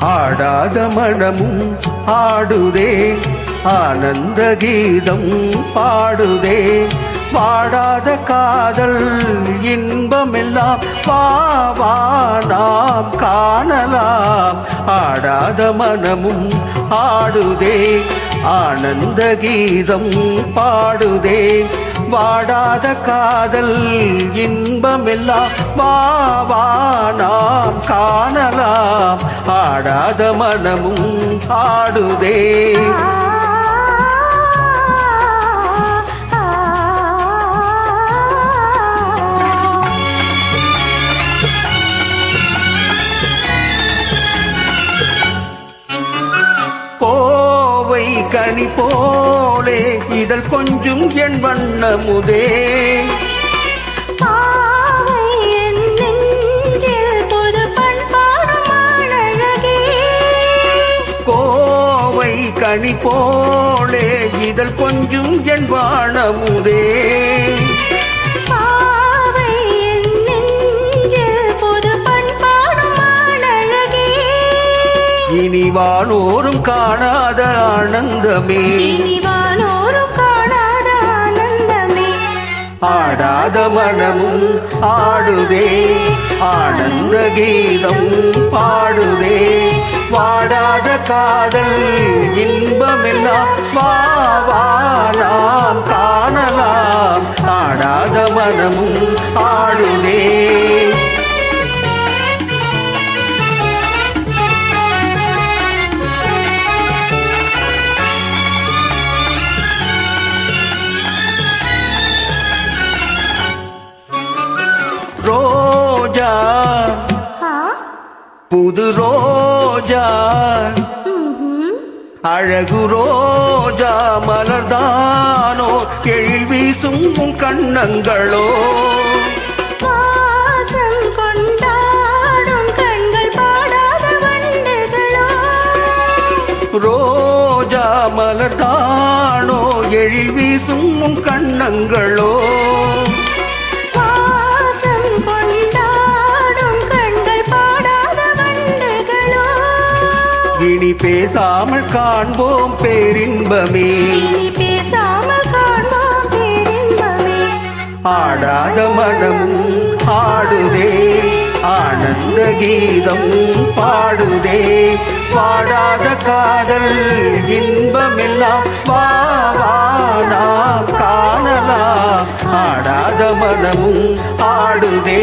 ஆடாத மனமும் ஆடுதே ஆனந்த கீதம் பாடுதே வாடாத காதல் இன்பமெல்லாம் வா வா நாம் காணலாம் ஆடாத மனமும் ஆடுதே ஆனந்த கீதம் பாடுதே வாடாத காதல் இன்பமெல்லாம் வா வா நாம் காணலாம் ஆடாத மனமும் ஆடுதே கோவை கனி போலே இதழ் கொஞ்சும் என் வண்ணமுதே கோவை கனி போலே இதழ் கொஞ்சும் என் வானமுதே இனி வானோரும் காணாத ஆனந்தமே ஆடாத மனமும் ஆடுதே ஆனந்த கீதம் பாடுதே வாடாத காதல் இன்பமெல்லாம் வா வா நாம் காணலாம் ஆடாத மனமும் ஆடுதே ரோஜா புது ரோஜா அழகு ரோஜா மலர்தானோ எழில் வீசும் கண்ணங்களோ ரோஜா மலர்தானோ எழில் வீசும் கண்ணங்களோ இனி பேசாமல் காண்போம் பேரின்பமே ஆடாத மனமும் ஆடுதே ஆனந்த கீதம் பாடுதே வாடாத காதல் இன்பமெல்லாம் வா வா நாம் காணலாம் ஆடாத மனமும் ஆடுதே